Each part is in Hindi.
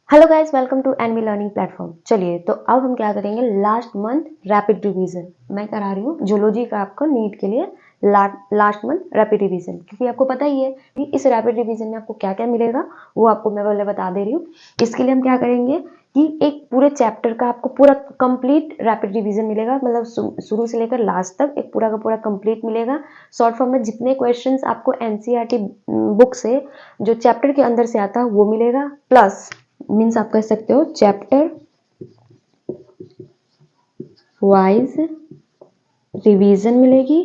Hello guys, welcome to NV learning platform. चलिए, तो अब हम क्या करेंगे, लास्ट मंथ रैपिड रिवीजन मैं करा रही हूँ जूलॉजी का आपको नीट के लिए। लास्ट मंथ रैपिड रिवीजन, क्योंकि आपको पता ही है कि इस रैपिड रिवीजन में आपको क्या क्या मिलेगा, वो आपको मैं पहले बता दे रही हूँ। इसके लिए हम क्या करेंगे कि एक पूरे चैप्टर का आपको पूरा कंप्लीट रैपिड रिवीजन मिलेगा, मतलब शुरू से लेकर लास्ट तक एक पूरा का पूरा कंप्लीट मिलेगा। शॉर्ट फॉर्म में जितने क्वेश्चंस आपको एनसीईआरटी बुक से जो चैप्टर के अंदर से आता है वो मिलेगा, प्लस मीन्स आप कह सकते हो चैप्टर वाइज रिवीजन मिलेगी,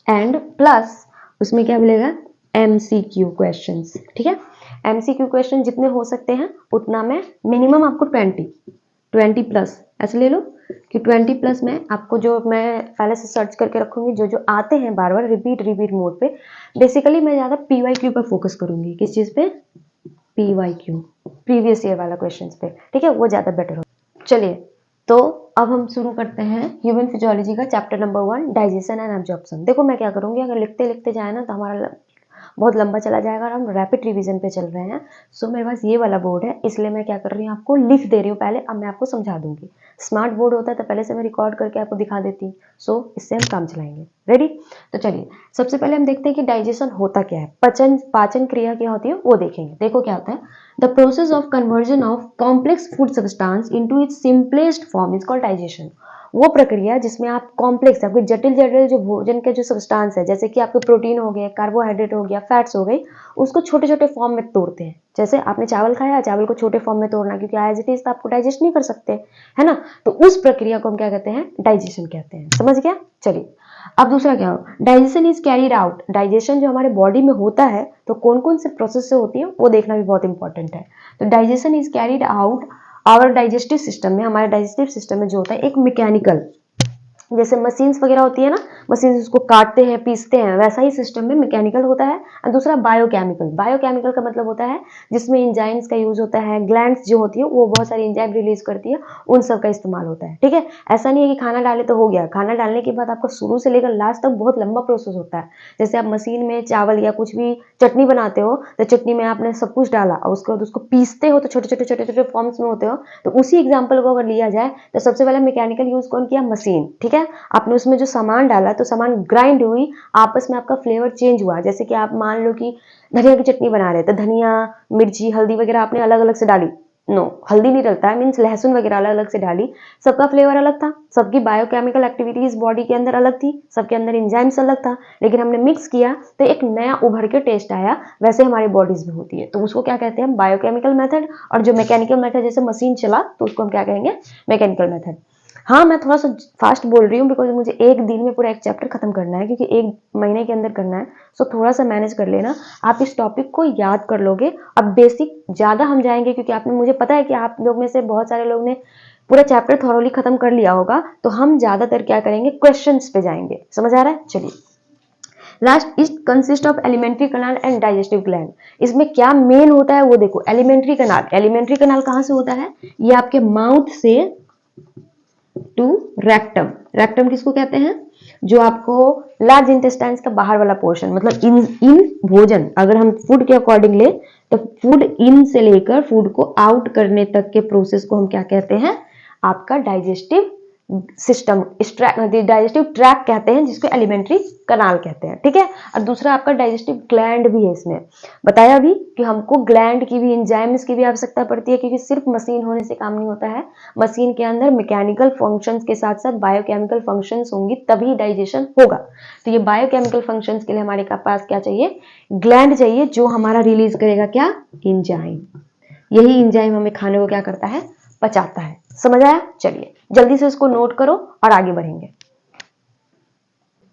एंड प्लस उसमें क्या मिलेगा, एमसीक्यू क्वेश्चंस। ठीक है, एमसीक्यू क्वेश्चन जितने हो सकते हैं उतना में मिनिमम आपको 20 प्लस ऐसे ले लो कि 20 प्लस में आपको जो मैं पहले से सर्च करके रखूंगी जो जो आते हैं बार बार रिपीट मोड पे। बेसिकली मैं ज़्यादा पीवाईक्यू पर फोकस करूंगी। किस चीज़ पे? पीवाईक्यू, प्रीवियस ईयर वाला क्वेश्चन पे। ठीक है, वो ज़्यादा बेटर हो। चलिए, तो अब हम शुरू करते हैं ह्यूमन फिजियोलॉजी का chapter number 1, digestion and absorption. देखो मैं क्या करूंगी, अगर लिखते लिखते जाए ना तो हमारा बहुत लंबा चला जाएगा और हम रैपिड रिवीजन पे चल रहे हैं। सो मेरे पास ये वाला बोर्ड है, इसलिए मैं क्या कर रही हूँ, आपको लिख दे रही हूँ पहले, अब मैं आपको समझा दूंगी। स्मार्ट बोर्ड होता है तो पहले से मैं रिकॉर्ड करके आपको दिखा देती। सो इससे हम काम चलाएंगे। रेडी? तो चलिए, सबसे पहले हम देखते हैं कि डाइजेशन होता क्या है, पाचन क्रिया क्या होती है वो देखेंगे। देखो क्या होता है, the process of conversion of complex food substance into its simplest form is called digestion. वो प्रक्रिया जिसमें आप कॉम्प्लेक्स, आपके जटिल जटिल जो भोजन के जो सब्सटेंस है, जैसे कि आपके प्रोटीन हो गए, कार्बोहाइड्रेट हो गया, फैट्स हो गई, उसको छोटे छोटे फॉर्म में तोड़ते हैं। जैसे आपने चावल खाया, चावल को छोटे फॉर्म में तोड़ना, क्योंकि एज इट इज तो आपको डाइजेस्ट नहीं कर सकते, है ना। तो उस प्रक्रिया को हम क्या कहते हैं, डाइजेशन कहते हैं। समझ गया? चलिए, अब दूसरा क्या हो, digestion is carried out. Digestion जो हमारे बॉडी में होता है तो कौन कौन से प्रोसेस से होती है वो देखना भी बहुत इंपॉर्टेंट है। तो digestion is carried out our digestive system में, हमारे डाइजेस्टिव सिस्टम में जो होता है एक मैकेनिकल, जैसे मशीन्स वगैरह होती है ना, मशीन उसको काटते हैं पीसते हैं, वैसा ही सिस्टम में मैकेनिकल होता है। और दूसरा बायोकेमिकल। बायोकेमिकल का मतलब होता है जिसमें इंजाइम्स का यूज होता है, ग्लैंड्स जो होती है वो बहुत सारी इंजाइम रिलीज करती है, उन सब का इस्तेमाल होता है। ठीक है, ऐसा नहीं है कि खाना डाले तो हो गया। खाना डालने के बाद आपको शुरू से लेकर लास्ट तक बहुत लंबा प्रोसेस होता है। जैसे आप मशीन में चावल या कुछ भी चटनी बनाते हो, तो चटनी में आपने सब कुछ डाला और उसके बाद उसको पीसते हो तो छोटे छोटे छोटे छोटे फॉर्म्स में होते हो। तो उसी एग्जाम्पल को अगर लिया जाए तो सबसे पहले मैकेनिकल यूज कौन किया? मशीन। ठीक है, आपने उसमें जो सामान डाला तो सामान ग्राइंड हुई, आपस में आपका फ्लेवर चेंज हुआ। जैसे कि आप मान लो कि धनिया की चटनी बना रहे थे, धनिया मिर्ची हल्दी वगैरह आपने अलग अलग से डाली। नो, हल्दी नहीं डलता है, मीन्स लहसुन वगैरह अलग अलग से डाली, सबका फ्लेवर अलग था, सबकी बायोकेमिकल एक्टिविटीज बॉडी के अंदर अलग थी, सबके अंदर इंजाइम्स अलग था, लेकिन हमने मिक्स किया तो एक नया उभर के टेस्ट आया। वैसे हमारी बॉडीज में होती है, तो उसको क्या कहते हैं? Biochemical method. और जो मैकेनिकल मेथड, जैसे मशीन चला तो उसको हम क्या कहेंगे? Mechanical method. हाँ, मैं थोड़ा सा फास्ट बोल रही हूँ बिकॉज मुझे एक दिन में पूरा एक चैप्टर खत्म करना है, क्योंकि एक महीने के अंदर करना है। सो थोड़ा सा मैनेज कर लेना, आप इस टॉपिक को याद कर लोगे। अब बेसिक ज़्यादा हम जाएंगे क्योंकि आपने, मुझे पता है कि आप लोग में से बहुत सारे लोग ने पूरा चैप्टर थॉरोली खत्म कर लिया होगा, तो हम ज़्यादातर क्या करेंगे, क्वेश्चंस पे जाएंगे। समझ आ रहा है? चलिए, last is consist of elementary kanal and digestive gland. इसमें क्या मेन होता है वो देखो, एलिमेंट्री कनाल। एलिमेंट्री कनाल कहाँ से होता है? ये आपके माउथ से टू रेक्टम। रेक्टम किसको कहते हैं? जो आपको लार्ज इंटेस्टाइन्स का बाहर वाला पोर्शन, मतलब इन भोजन, अगर हम फूड के अकॉर्डिंग ले तो फूड इन से लेकर फूड को आउट करने तक के प्रोसेस को हम क्या कहते हैं? आपका डाइजेस्टिव सिस्टम, डाइजेस्टिव ट्रैक कहते हैं, जिसको एलिमेंट्री कनाल कहते हैं। ठीक है, और दूसरा आपका डाइजेस्टिव ग्लैंड भी है। इसमें बताया भी कि हमको ग्लैंड की भी, एंजाइम्स की भी आवश्यकता पड़ती है, क्योंकि सिर्फ मशीन होने से काम नहीं होता है। मशीन के अंदर मैकेनिकल फंक्शंस के साथ साथ बायोकेमिकल फंक्शंस होंगी, तभी डाइजेशन होगा। तो ये बायोकेमिकल फंक्शंस के लिए हमारे पास क्या चाहिए? ग्लैंड चाहिए, जो हमारा रिलीज करेगा क्या? एंजाइम। यही एंजाइम हमें खाने को क्या करता है? पचाता है। समझ आया? चलिए, जल्दी से इसको नोट करो और आगे बढ़ेंगे।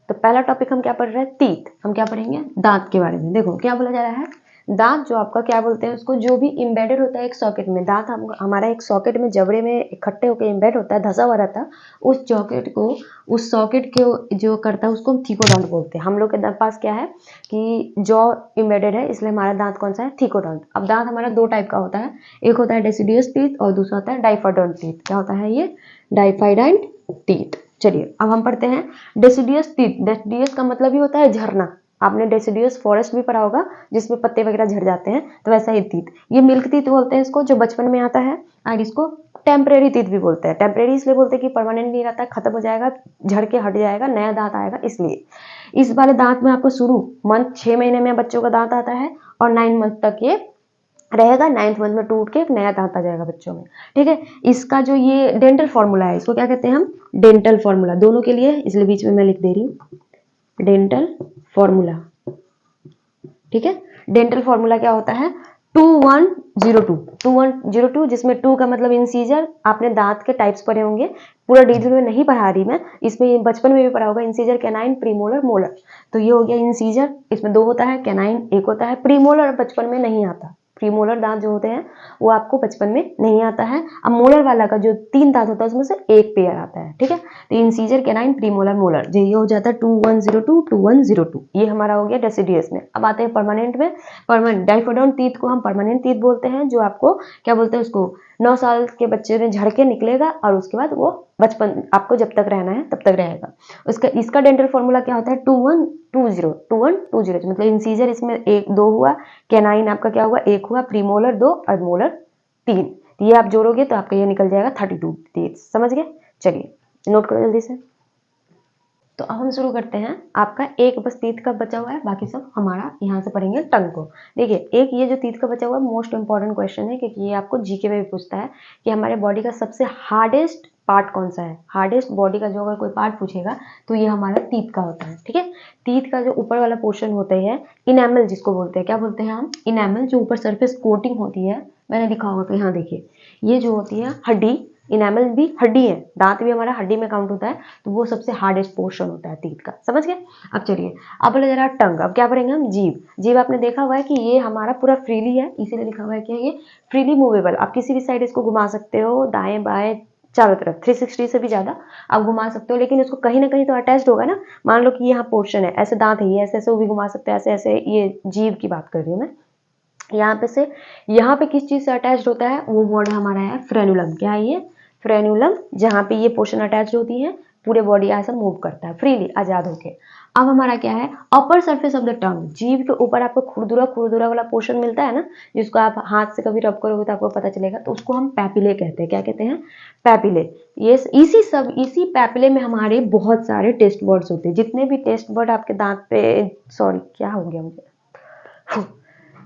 तो पहला टॉपिक हम क्या पढ़ रहे हैं? टीथ। हम क्या पढ़ेंगे? दांत के बारे में। देखो क्या बोला जा रहा है, दांत जो आपका क्या बोलते हैं उसको, जो भी इम्बेडेड होता है एक सॉकेट में। दांत हमारा एक सॉकेट में, जबड़े में इकट्ठे होकर इम्बेड होता है, धंसा हुआ रहता है। उस सॉकेट को, उस सॉकेट के जो करता है उसको हम थीकोडॉन्ट बोलते हैं। हम लोग के पास क्या है कि जॉ इम्बेडेड है, इसलिए हमारा दांत कौन सा है? थीकोडॉन्ट। अब दांत हमारा दो टाइप का होता है, एक होता है डेसिडियस टीथ और दूसरा होता है डाइफाइडोंट टीथ। क्या होता है ये? डाइफाइडाइंट टीथ। चलिए, अब हम पढ़ते हैं डेसिडियस टीथ। डेसिडियस का मतलब ही होता है झरना। आपने डेसिडियस फॉरेस्ट भी पढ़ा होगा जिसमें पत्ते वगैरह झड़ जाते हैं, तो वैसा ही तीत, ये मिल्क तीत बोलते हैं इसको, जो बचपन में आता है। और इसको टेम्परेरी तीत भी बोलते हैं। टेम्परेरी इसलिए बोलते हैं कि परमानेंट नहीं रहता है, खत्म हो जाएगा, झड़ के हट जाएगा, नया दांत आएगा इसलिए। इस वाले दांत में आपको शुरू मंथ 6 महीने में बच्चों का दांत आता है और 9 मंथ तक ये रहेगा। 9th मंथ में टूट के एक नया दांत आ जाएगा बच्चों में, ठीक है। इसका जो ये डेंटल फॉर्मूला है, इसको क्या कहते हैं हम, डेंटल फॉर्मूला, दोनों के लिए, इसलिए बीच में मैं लिख दे रही हूँ डेंटल फॉर्मूला, ठीक है। डेंटल फॉर्मूला क्या होता है, 2102 2102, जिसमें 2 का मतलब इंसीजर, आपने दांत के टाइप्स पढ़े होंगे, पूरा डिटेल में नहीं पढ़ा रही मैं, इसमें बचपन में भी पढ़ा होगा, इंसीजर, कैनाइन, प्रीमोलर, मोलर। तो ये हो गया इंसीजर, इसमें 2 होता है, कैनाइन 1 होता है, प्रीमोलर बचपन में नहीं आता, प्रीमोलर दांत जो होते हैं वो आपको बचपन में नहीं आता है। अब मोलर वाला का जो 3 दांत होता है उसमें से एक पेयर आता है, ठीक है। तो इंसीजर, कैनाइन, प्रीमोलर, मोलर, ये हो जाता है 2102 2102, ये हमारा हो गया डेसिडियस में। अब आते हैं परमानेंट में। परमानेंट डाइफोडोंट टीथ को हम परमानेंट टीथ बोलते हैं, जो आपको क्या बोलते हैं, उसको 9 साल के बच्चे में झड़ के निकलेगा और उसके बाद वो बचपन आपको जब तक रहना है तब तक रहेगा। इसका डेंटल फॉर्मूला क्या होता है, 2120 मतलब इंसीजर इसमें 1 2 हुआ, कैनाइन आपका क्या हुआ, 1 हुआ, प्रीमोलर 2 और मोलर 3, ये आप जोड़ोगे तो आपका ये निकल जाएगा 32 टीथ। समझ गए, चलिए नोट करो जल्दी से। तो अब हम शुरू करते हैं। आपका एक बस तीत का बचा हुआ है, बाकी सब हमारा यहाँ से पढ़ेंगे टंग को। देखिए, एक ये जो तीत का बचा हुआ है मोस्ट इंपॉर्टेंट क्वेश्चन है, क्योंकि ये आपको जीके में भी पूछता है कि हमारे बॉडी का सबसे हार्डेस्ट पार्ट कौन सा है। हार्डेस्ट बॉडी का जो अगर कोई पार्ट पूछेगा तो ये हमारा तीत का होता है, ठीक है। तीत का जो ऊपर वाला पोर्शन होता है, इनेमल जिसको बोलते हैं, क्या बोलते हैं हम, इनेमल, जो ऊपर सरफेस कोटिंग होती है, मैंने लिखा होगा तो यहाँ देखिए, ये जो होती है हड्डी, इनेमल भी हड्डी है, दांत भी हमारा हड्डी में काउंट होता है, तो वो सबसे हार्डेस्ट पोर्शन होता है तीत का। समझ गए। अब चलिए, अब बोले जरा टंग, अब क्या पढ़ेंगे हम, जीभ। जीभ आपने देखा हुआ है कि ये हमारा पूरा फ्रीली है, इसीलिए लिखा हुआ है कि ये फ्रीली मूवेबल, आप किसी भी साइड इसको घुमा सकते हो, दाएं बाएं चारों तरफ, 360 से भी ज्यादा आप घुमा सकते हो, लेकिन उसको कहीं ना कहीं तो अटैच्ड होगा ना। मान लो कि यहाँ पोर्शन है, ऐसे दांत है, ये ऐसे ऐसे वो भी घुमा सकते हैं, ऐसे ऐसे, ये जीभ की बात कर रही हूँ मैं। यहाँ पे से यहाँ पे किस चीज से अटैच्ड होता है, वो वर्ड हमारा है फ्रेनुलम। क्या है ये, फ्रेनुलम, जहाँ पे ये पोर्शन अटैच होती है, पूरे बॉडी ऐसा मूव करता है फ्रीली, आजाद होके। अब हमारा क्या है, upper surface of the tongue, जीभ के ऊपर आपको खुरदुरा खुरदुरा वाला पोर्शन मिलता है ना, जिसको आप हाथ से कभी रब करोगे तो आपको पता चलेगा, तो उसको हम पैपिले कहते हैं। क्या कहते हैं, पैपिले। ये इसी पैपिले में हमारे बहुत सारे टेस्ट बर्ड्स होते हैं। जितने भी टेस्ट बर्ड आपके दांत पे, सॉरी क्या हो गया मुझे,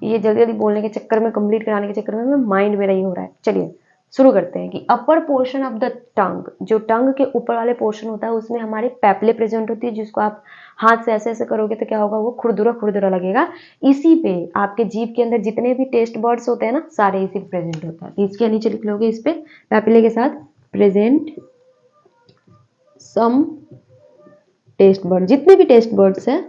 ये जल्दी जल्दी बोलने के चक्कर में, कंप्लीट कराने के चक्कर में माइंड मेरा ये हो रहा है। चलिए शुरू करते हैं कि upper portion of the tongue, जो टंग के ऊपर वाले पोर्शन होता है उसमें हमारे पैपले प्रेजेंट होती है, जिसको आप हाथ से ऐसे ऐसे करोगे तो क्या होगा, वो खुरदुरा खुरदुरा लगेगा। इसी पे आपके जीभ के अंदर जितने भी टेस्ट बर्ड्स होते हैं ना, सारे इसी पे प्रेजेंट होता है। इसके नीचे लिख लोगे इस पे पैपिले के साथ, प्रेजेंट सम टेस्ट बर्ड। जितने भी टेस्ट बर्ड्स है,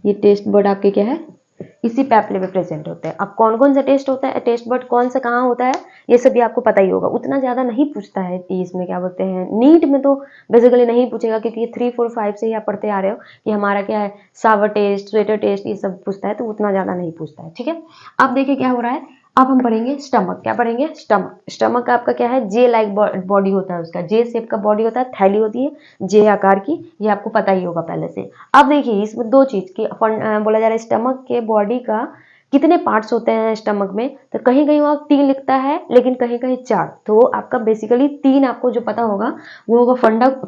ये टेस्ट बर्ड आपके क्या है, इसी पैपले में प्रेजेंट होते हैं। अब कौन कौन सा टेस्ट होता है, टेस्ट बर्ड कौन सा कहाँ होता है, ये सब भी आपको पता ही होगा। उतना ज्यादा नहीं पूछता है इसमें, क्या बोलते हैं, नीट में तो बेसिकली नहीं पूछेगा, क्योंकि ये 3 4 5 से ही आप पढ़ते आ रहे हो कि हमारा क्या है, सावर टेस्ट, स्वेटर टेस्ट, ये सब पूछता है, तो उतना ज्यादा नहीं पूछता है, ठीक है। अब देखिए क्या हो रहा है, अब हम पढ़ेंगे स्टमक। क्या पढ़ेंगे, स्टमक। स्टमक का आपका क्या है, जे लाइक बॉडी होता है, उसका जे शेप का बॉडी होता है, थैली होती है जे आकार की, ये आपको पता ही होगा पहले से। अब देखिए इसमें 2 चीज की बोला जा रहा है, स्टमक के बॉडी का कितने पार्ट्स होते हैं स्टमक में, तो कहीं कहीं वहाँ 3 लिखता है, लेकिन कहीं कहीं 4। तो आपका बेसिकली 3 आपको जो पता होगा वो होगा,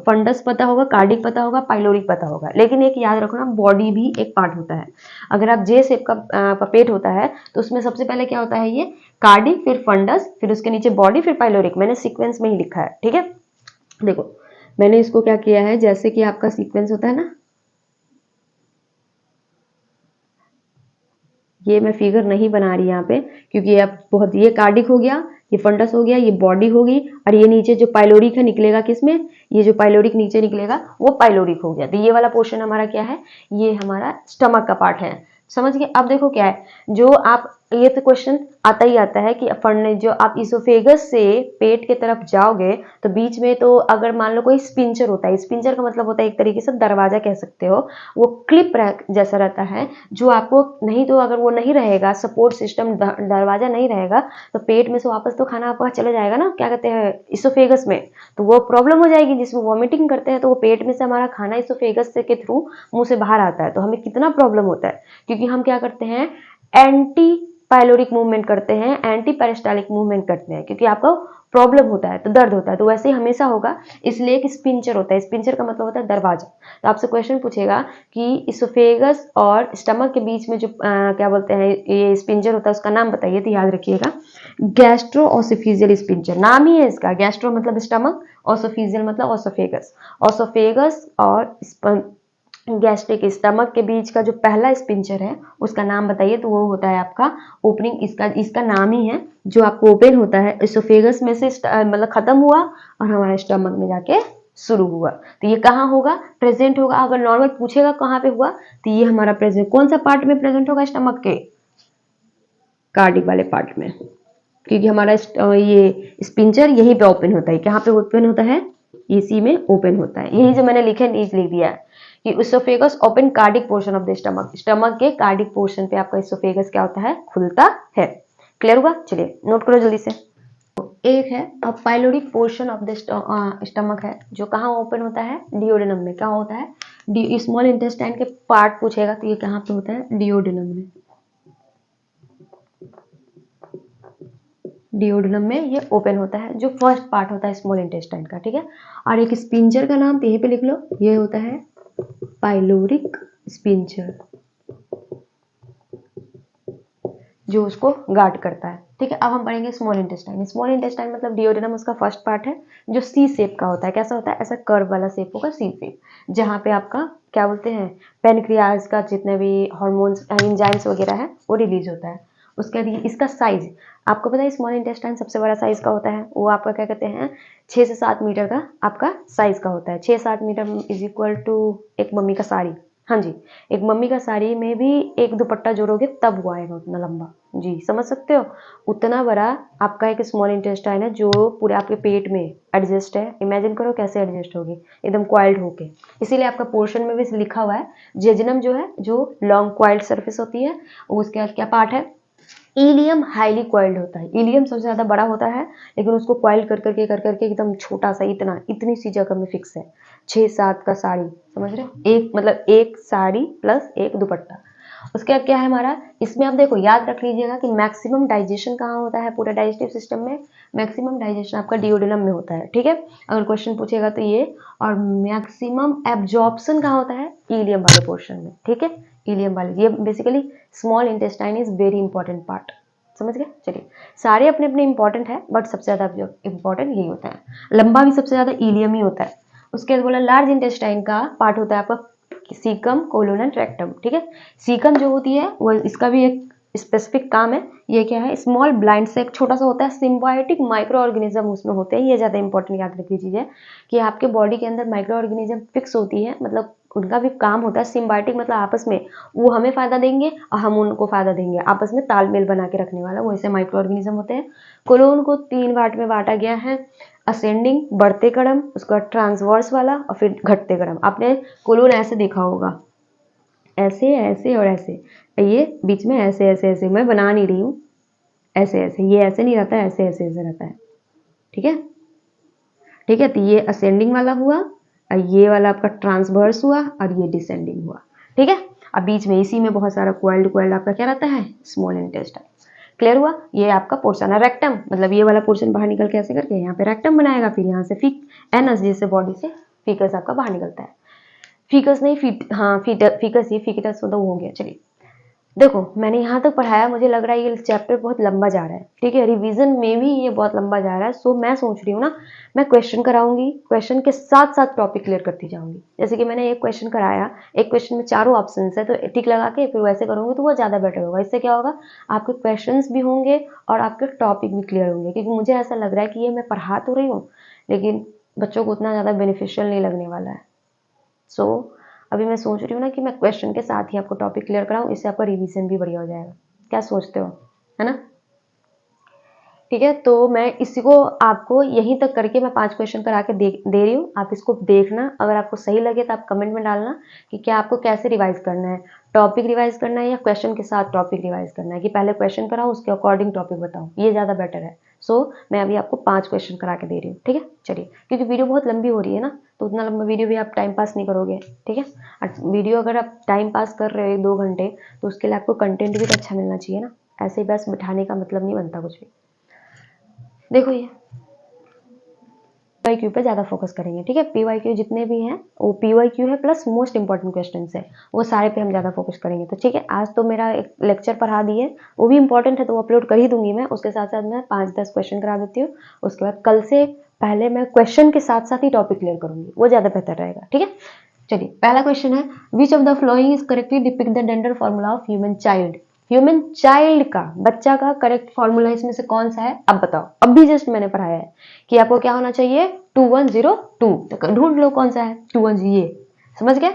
फंडस पता होगा, कार्डिक पता होगा, पाइलोरिक पता होगा। लेकिन एक याद रखना, बॉडी भी एक पार्ट होता है। अगर आप जे शेप का पेट होता है तो उसमें सबसे पहले क्या होता है, ये कार्डिक, फिर फंडस, फिर उसके नीचे बॉडी, फिर पाइलोरिक। मैंने सीक्वेंस में ही लिखा है, ठीक है। देखो मैंने इसको क्या किया है, जैसे कि आपका सीक्वेंस होता है ना, ये मैं फिगर नहीं बना रही यहाँ पे, क्योंकि ये आप बहुत, ये कार्डिक हो गया, ये फंडस हो गया, ये बॉडी होगी, और ये नीचे जो पाइलोरिक है निकलेगा किसमें, ये जो पाइलोरिक नीचे निकलेगा वो पाइलोरिक हो गया। तो ये वाला पोर्शन हमारा क्या है, ये हमारा स्टमक का पार्ट है। समझ गए। अब देखो क्या है, जो आप ये तो क्वेश्चन आता ही आता है कि फड़ने जो आप इसोफेगस से पेट के तरफ जाओगे तो बीच में तो अगर मान लो कोई स्पिंचर होता है, स्पिंचर का मतलब होता है एक तरीके से दरवाजा कह सकते हो, वो क्लिप जैसा रहता है जो आपको, नहीं तो अगर वो नहीं रहेगा सपोर्ट सिस्टम, दरवाजा नहीं रहेगा तो पेट में से वापस तो खाना आपका चला जाएगा ना, क्या कहते हैं इसोफेगस में, तो वो प्रॉब्लम हो जाएगी। जिसमें वॉमिटिंग करते हैं तो वो पेट में से हमारा खाना इसोफेगस से के थ्रू मुंह से बाहर आता है, तो हमें कितना प्रॉब्लम होता है, क्योंकि हम क्या करते हैं एंटी पाइलोरिक मूवमेंट करते हैं, एंटी पेरिस्टालिक मूवमेंट करते हैं, क्योंकि आपको प्रॉब्लम होता है तो दर्द होता है, तो वैसे ही हमेशा होगा, इसलिए एक स्पिंचर होता है, स्पिंचर का मतलब होता है दरवाजा। तो आपसे क्वेश्चन पूछेगा कि इसोफेगस और स्टमक के बीच में जो क्या बोलते हैं ये स्पिंचर होता है उसका नाम बताइए, तो याद रखिएगा गैस्ट्रो ऑसोफिजियल स्पिंचर, नाम ही है इसका, गैस्ट्रो मतलब स्टमक, ऑसोफिजियल मतलब ऑसोफेगस, ऑसोफेगस और गैस्ट्रिक स्टमक के बीच का जो पहला स्पिंचर है उसका नाम बताइए, तो वो होता है आपका ओपनिंग, इसका नाम ही है जो आपको ओपन होता है, इसोफेगस में से मतलब खत्म हुआ और हमारे स्टमक में जाके शुरू हुआ, तो ये कहाँ होगा, प्रेजेंट होगा। अगर नॉर्मल पूछेगा कहाँ पे हुआ तो ये हमारा प्रेजेंट, कौन सा पार्ट में प्रेजेंट होगा, स्टमक के कार्डिक वाले पार्ट में, क्योंकि हमारा ये स्पिंचर यहीं पे ओपन होता है, कहाँ पे ओपन होता है, इसी में ओपन होता है, यही जो मैंने लिखे नीचे लिख दिया है कि oesophagus open cardiac portion of the stomach, stomach के कार्डिक पोर्शन पे आपका इसोफेगस क्या होता है, खुलता है। क्लियर हुआ, चलिए नोट करो जल्दी से। एक है अब pyloric portion of the stomach है जो कहाँ ओपन होता है, डिओडेनम में, क्या होता है स्मॉल इंटेस्टाइन के पार्ट पूछेगा तो ये कहाँ पे होता है, डिओडेनम में, डिओडेनम में ये ओपन होता है, जो फर्स्ट पार्ट होता है स्मॉल इंटेस्टाइन का, ठीक है। और एक स्पिंचर का नाम तो यहीं पे लिख लो, ये होता है पाइलोरिक स्पिंचर, जो उसको गार्ड करता है, ठीक है। अब हम पढ़ेंगे स्मॉल इंटेस्टाइन, स्मॉल इंटेस्टाइन मतलब डिओडेनम उसका फर्स्ट पार्ट है जो सी शेप का होता है, कैसा होता है, ऐसा कर्व वाला शेप होगा, सी शेप, जहाँ पे आपका क्या बोलते हैं पेनक्रियाज का जितने भी हार्मोन्स एंजाइम्स वगैरह है वो रिलीज होता है। उसके बाद इसका साइज आपको पता है, स्मॉल इंटेस्टाइन सबसे बड़ा साइज का होता है, वो आपका क्या कहते हैं 6 से 7 मीटर का आपका साइज का होता है, 6-7 मीटर इज इक्वल टू एक मम्मी का साड़ी, हाँ जी, एक मम्मी का साड़ी में भी एक दुपट्टा जोड़ोगे तब वो आएगा उतना लंबा, जी समझ सकते हो, उतना बड़ा आपका एक स्मॉल इंटेस्टाइन है जो पूरे आपके पेट में एडजस्ट है। इमेजिन करो कैसे एडजस्ट होगी, एकदम क्वाइल्ड होके, इसीलिए आपका पोर्शन में भी लिखा हुआ है जेजनम जो है, जो लॉन्ग क्वाइल्ड सरफेस होती है, उसके बाद क्या पार्ट है, इलियम हाईली क्वाइल्ड होता है, इलियम सबसे ज्यादा बड़ा होता है लेकिन उसको क्वाइल्ड कर करके एकदम छोटा सा, इतनी सी जगह में फिक्स है, 6-7 का साड़ी, समझ रहे हो, एक मतलब एक साड़ी प्लस एक दुपट्टा। उसके बाद क्या है हमारा, इसमें आप देखो याद रख लीजिएगा कि मैक्सिमम डाइजेशन कहाँ होता है पूरे डाइजेस्टिव सिस्टम में, मैक्सिमम डाइजेशन आपका डिओडेनम में होता है, ठीक है। अगर क्वेश्चन पूछेगा तो ये, और मैक्सिमम एब्जॉर्प्शन कहाँ होता है, इलियम वाले पोर्शन में, ठीक है, इलियम वाले, ये basically small intestine is very important part, समझ गए। चलिए सारे अपने अपने इंपॉर्टेंट है बट सबसे ज्यादा इंपॉर्टेंट यही होता है, लंबा भी सबसे ज्यादा इलियम ही होता है। उसके बाद बोला लार्ज इंटेस्टाइन का पार्ट होता है आपका सीकम कोलोन एंड रेक्टम, ठीक है। सीकम जो होती है वो इसका भी एक स्पेसिफिक काम है, ये क्या है स्मॉल ब्लाइंड से एक छोटा सा होता है सिम्बायोटिक माइक्रो ऑर्गेनिज्म उसमें होते हैं, ये ज्यादा इंपॉर्टेंट याद रखी चीज है कि आपके बॉडी के अंदर माइक्रो ऑर्गेनिज्म फिक्स होती है, मतलब उनका भी काम होता है सिम्बायोटिक, मतलब आपस में वो हमें फायदा देंगे और हम उनको फायदा देंगे, आपस में तालमेल बना के रखने वाला, वो ऐसे माइक्रो ऑर्गेनिज्म होते हैं। कोलोन को 3 पार्ट में बांटा गया है, असेंडिंग बढ़ते क्रम, उसका ट्रांसवर्स वाला और फिर घटते क्रम। आपने कोलोन ऐसे देखा होगा, ऐसे ऐसे और ऐसे, ये बीच में ऐसे ऐसे ऐसे, मैं बना नहीं रही हूँ, ऐसे ऐसे, ये ऐसे नहीं रहता है, ऐसे ऐसे ऐसे रहता है, ठीक है, ठीक है। तो ये असेंडिंग वाला हुआ और ये वाला आपका ट्रांसवर्स हुआ और ये डिसेंडिंग हुआ, ठीक है। अब बीच में इसी में बहुत सारा क्वाइल्ड आपका क्या रहता है, स्मॉल इंटेस्टाइन। क्लियर हुआ, ये आपका पोर्शन है रेक्टम, मतलब ये वाला पोर्शन बाहर निकल के ऐसे करके यहाँ पे रेक्टम बनाएगा, फिर यहाँ से एनस जैसे बॉडी से फीकस आपका बाहर निकलता है, फीकस नहीं फीकस ही फीकस तो हो गया। चलिए देखो मैंने यहाँ तक पढ़ाया, मुझे लग रहा है ये चैप्टर बहुत लंबा जा रहा है, ठीक है, रिवीजन में भी ये बहुत लंबा जा रहा है, सो मैं सोच रही हूँ ना मैं क्वेश्चन कराऊंगी, क्वेश्चन के साथ साथ टॉपिक क्लियर करती जाऊंगी। जैसे कि मैंने एक क्वेश्चन कराया, एक क्वेश्चन में 4 ऑप्शन है तो टिक लगा के फिर वैसे करूंगी तो वो ज्यादा बेटर होगा, इससे क्या होगा आपके क्वेश्चन भी होंगे और आपके टॉपिक भी क्लियर होंगे, क्योंकि मुझे ऐसा लग रहा है कि ये मैं पढ़ा तो रही हूँ लेकिन बच्चों को उतना ज्यादा बेनिफिशियल नहीं लगने वाला है। सो अभी मैं सोच रही हूँ ना कि मैं क्वेश्चन के साथ ही आपको टॉपिक क्लियर कराऊँ, इससे आपका रिवीजन भी बढ़िया हो जाएगा, क्या सोचते हो। है ना। ठीक है, तो मैं इसी को आपको यहीं तक करके मैं 5 क्वेश्चन करा के दे रही हूँ। आप इसको देखना, अगर आपको सही लगे तो आप कमेंट में डालना कि क्या आपको कैसे रिवाइज करना है, टॉपिक रिवाइज करना है या क्वेश्चन के साथ टॉपिक रिवाइज करना है, कि पहले क्वेश्चन कराओ उसके अकॉर्डिंग टॉपिक बताओ, ये ज़्यादा बेटर है। सो मैं अभी आपको 5 क्वेश्चन करा के दे रही हूँ। ठीक है, चलिए, क्योंकि वीडियो बहुत लंबी हो रही है ना, तो उतना लंबा वीडियो भी आप टाइम पास नहीं करोगे। ठीक है, वीडियो अगर आप टाइम पास कर रहे हो 2 घंटे, तो उसके लिए आपको कंटेंट भी तो अच्छा मिलना चाहिए ना। ऐसे ही बस बिठाने का मतलब नहीं बनता कुछ भी। देखो ये PYQ पे ज़्यादा फोकस करेंगे। ठीक है, PYQ जितने भी हैं वो PYQ है प्लस मोस्ट इंपॉर्टेंट क्वेश्चन है, वो सारे पे हम ज़्यादा फोकस करेंगे। तो ठीक है, आज तो मेरा एक लेक्चर पढ़ा दिए, वो भी इंपॉर्टेंट है तो वो अपलोड कर ही दूंगी मैं। उसके साथ साथ मैं 5-10 क्वेश्चन करा देती हूँ। उसके बाद कल से पहले मैं क्वेश्चन के साथ साथ ही टॉपिक क्लियर करूंगी, वो ज़्यादा बेहतर रहेगा। ठीक है, चलिए, पहला क्वेश्चन है, विच of the flowing is correctly depict the gender formula of human child. Human child का, बच्चा का करेक्ट फॉर्मूला इसमें से कौन सा है, अब बताओ। अब भी जस्ट मैंने पढ़ाया है कि आपको क्या होना चाहिए, 2102, तो ढूंढ लो कौन सा है 21, ये समझ गए।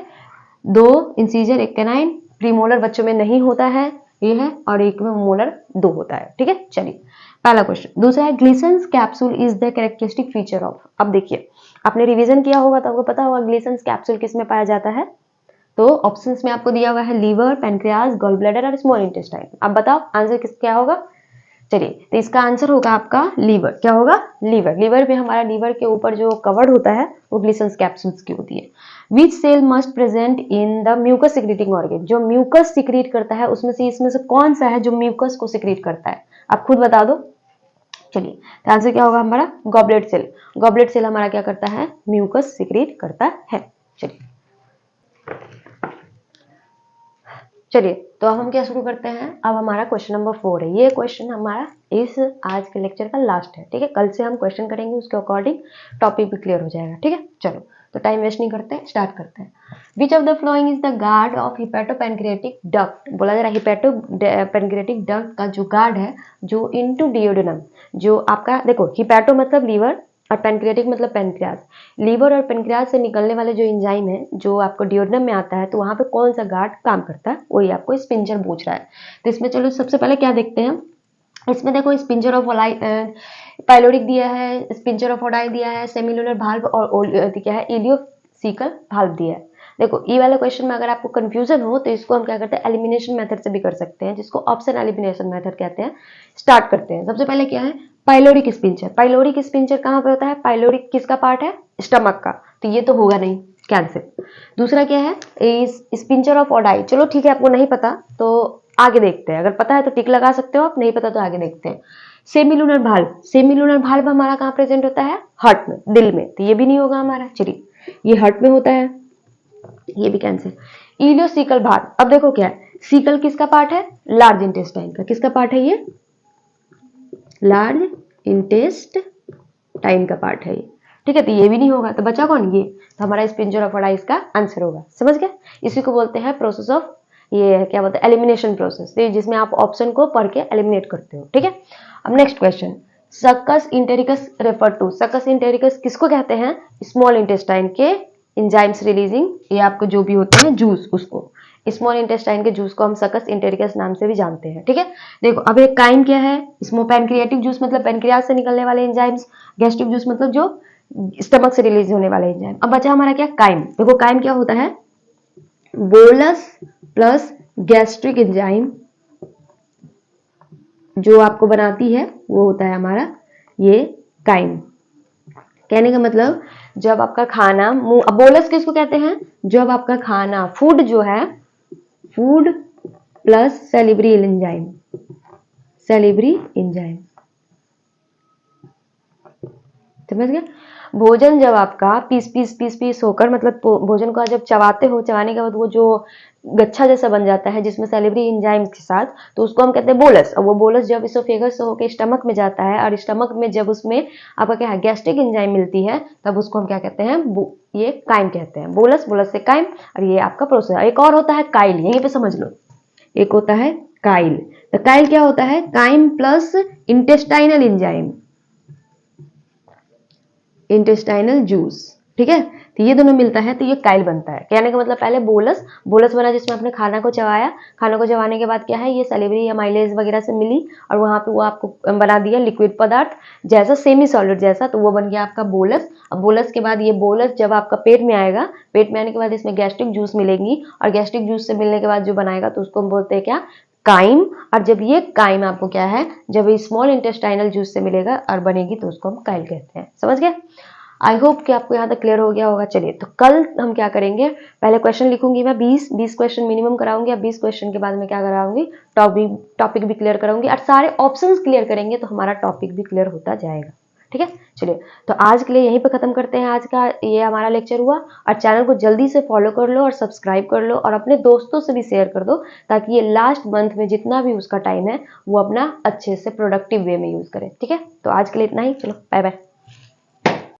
2 इंसीजर 1 कैनाइन, प्रीमोलर बच्चों में नहीं होता है, ये है, और एक में मोलर 2 होता है। ठीक है, चलिए पहला क्वेश्चन। दूसरा है, Glisson's capsule is the characteristic feature of. अब देखिए, आपने रिवीजन किया होगा तो आपको पता होगा ग्लिसन्स कैप्सूल किस में पाया जाता है। तो ऑप्शंस में आपको दिया हुआ है लीवर, पेनक्रियाज, गॉल ब्लैडर और स्मॉल इंटेस्टाइन। अब बताओ आंसर क्या होगा। चलिए, तो इसका आंसर होगा आपका लीवर। क्या होगा, लीवर। लीवर में हमारा लीवर के ऊपर जो कवर्ड होता है वो ग्लिसन्स कैप्सूल्स की होती है। Which cell must present in the mucus secreting organ. जो म्यूकस सिक्रीट करता है उसमें से इसमें से कौन सा है जो म्यूकस को सिक्रीट करता है, आप खुद बता दो। चलिए, तो आंसर क्या होगा हमारा, गॉबलेट सेल। गॉबलेट सेल हमारा क्या करता है, म्यूकस सिक्रीट करता है। चलिए चलिए, तो अब हम क्या शुरू करते हैं। अब हमारा क्वेश्चन नंबर 4 है। ये क्वेश्चन हमारा इस आज के लेक्चर का लास्ट है। ठीक है, कल से हम क्वेश्चन करेंगे, उसके अकॉर्डिंग टॉपिक भी क्लियर हो जाएगा। ठीक है, चलो, तो टाइम वेस्ट नहीं करते, स्टार्ट करते हैं। Which of the flowing is the guard of hepatopancreatic duct. बोला जा रहा है हिपैटोपैनक्रियाटिक डक्ट का जो गार्ड है, जो इनटू डियोडेनम, जो आपका देखो, हिपैटो मतलब लीवर और पैनक्रियाटिक मतलब पैनक्रियाज। लीवर और पैनक्रियाज से निकलने वाले जो एंजाइम है जो आपको डियोडेनम में आता है, तो वहां पे कौन सा गार्ड काम करता है, वही आपको स्पिंजर पूछ रहा है। तो इसमें चलो सबसे पहले क्या देखते हैं। इसमें देखो, स्पिंजर ऑफ पाइलोरिक दिया है, स्पिंजर ऑफ ओडाई दिया है, सेमिलुलर भाल्व और क्या है, इलियोसिकल भाल्व दिया है। देखो, ये वाले क्वेश्चन में अगर आपको कंफ्यूजन हो तो इसको हम क्या करते हैं, एलिमिनेशन मेथड से भी कर सकते हैं, जिसको ऑप्शन एलिमिनेशन मेथड कहते हैं। स्टार्ट करते हैं। सबसे पहले क्या है, पाइलोरिक स्पिंचर। पाइलोरिक स्पिंचर कहाँ पे होता है, पाइलोरिक किसका पार्ट है, स्टमक का, तो ये तो होगा नहीं, कैंसिल। दूसरा क्या है, स्पिंचर ऑफ ओडाई। चलो ठीक है, आपको नहीं पता तो आगे देखते हैं, अगर पता है तो टिक लगा सकते हो, आप नहीं पता तो आगे देखते हैं। Semilunar valve. सेमिलुनर भाल्व हमारा कहाँ प्रेजेंट होता है, हार्ट में, दिल में, तो ये भी नहीं होगा हमारा। चलिए, ये हार्ट में होता है, ये भी कैंसिल। Ileocaecal valve. अब देखो क्या है, सीकल किसका पार्ट है, लार्ज इंटेस्टाइन का। किसका पार्ट है ये, लार्ज इंटेस्टाइन का पार्ट है ये। ठीक है, तो ये भी नहीं होगा, तो बचा कौन, ये। तो हमारा स्पिंजर ऑफ ओडाई इसका आंसर होगा। समझ गए, इसी को बोलते हैं प्रोसेस ऑफ, ये क्या बोलते हैं, एलिमिनेशन प्रोसेस, जिसमें आप ऑप्शन को पढ़ के एलिमिनेट करते हो। ठीक है, अब next question, succus entericus refer to. Succus entericus किसको कहते हैं, स्मॉल इंटेस्टाइन के एंजाइम्स रिलीजिंग, ये आपको जो भी होते हैं जूस, उसको स्मॉल इंटेस्टाइन के जूस को हम सकस इंटेरिकस नाम से भी जानते हैं। ठीक है, देखो अब एक काइम क्या है, स्मॉल पैनक्रियाटिक जूस मतलब पैनक्रियाज से निकलने वाले एंजाइम्स, गैस्ट्रिक जूस मतलब जो स्टमक से रिलीज होने वाले एंजाइम। अब बचा हमारा क्या, काइम। देखो काइम क्या होता है, बोलस प्लस गैस्ट्रिक एंजाइम जो आपको बनाती है वो होता है हमारा ये काइम। कहने का मतलब, जब आपका खाना मुंह, अब बोलस किसको कहते हैं, जब आपका खाना, फूड जो है, फूड प्लस सेलिब्री एंजाइम, सेलिब्री एंजाइम, समझ गए। भोजन जब आपका पीस पीस पीस पीस होकर, मतलब भोजन को जब चबाते हो, चबाने के बाद वो जो गच्छा जैसा बन जाता है जिसमें सेलिब्री एंजाइम्स के साथ, तो उसको हम कहते हैं बोलस। और वो बोलस जब इसोफेगस से होकर स्टमक में जाता है, और स्टमक में जब उसमें आपका क्या है, गैस्ट्रिक एंजाइम मिलती है, तब उसको हम क्या कहते हैं, ये काइम कहते हैं। बोलस, बोलस से काइम, और ये आपका प्रोसेस। एक और होता है काइल, यहीं पे समझ लो, एक होता है काइल। तो काइल क्या होता है, chyme plus intestinal enzyme, intestinal juice. ठीक है, तो ये दोनों मिलता है तो ये काइल बनता है। कहने का मतलब पहले बोलस बोलस बना जिसमें आपने खाना को चबाया, खाना को चबाने के बाद क्या है, ये सैलिवरी या माइलेज वगैरह से मिली और वहाँ पे वो आपको बना दिया लिक्विड पदार्थ जैसा, सेमी सॉलिड जैसा, तो वो बन गया आपका बोलस। अब बोलस के बाद ये बोलस जब आपका पेट में आएगा, पेट में आने के बाद इसमें गैस्ट्रिक जूस मिलेंगी और गैस्ट्रिक जूस से मिलने के बाद जो बनाएगा तो उसको हम बोलते हैं क्या, काइम। और जब ये काइम आपको क्या है, जब ये स्मॉल इंटेस्टाइनल जूस से मिलेगा और बनेगी तो उसको हम काइल कहते हैं। समझ गए? आई होप कि आपको यहाँ तक क्लियर हो गया होगा। चलिए तो कल हम क्या करेंगे, पहले क्वेश्चन लिखूंगी मैं 20 क्वेश्चन मिनिमम कराऊंगी। अब 20 क्वेश्चन के बाद मैं क्या कराऊंगी, टॉपिक भी क्लियर कराऊंगी और सारे ऑप्शंस क्लियर करेंगे तो हमारा टॉपिक भी क्लियर होता जाएगा। ठीक है, चलिए तो आज के लिए यहीं पे खत्म करते हैं। आज का ये हमारा लेक्चर हुआ और चैनल को जल्दी से फॉलो कर लो और सब्सक्राइब कर लो और अपने दोस्तों से भी शेयर कर दो ताकि ये लास्ट मंथ में जितना भी उसका टाइम है वो अपना अच्छे से प्रोडक्टिव वे में यूज करें। ठीक है, तो आज के लिए इतना ही, चलो बाय बाय।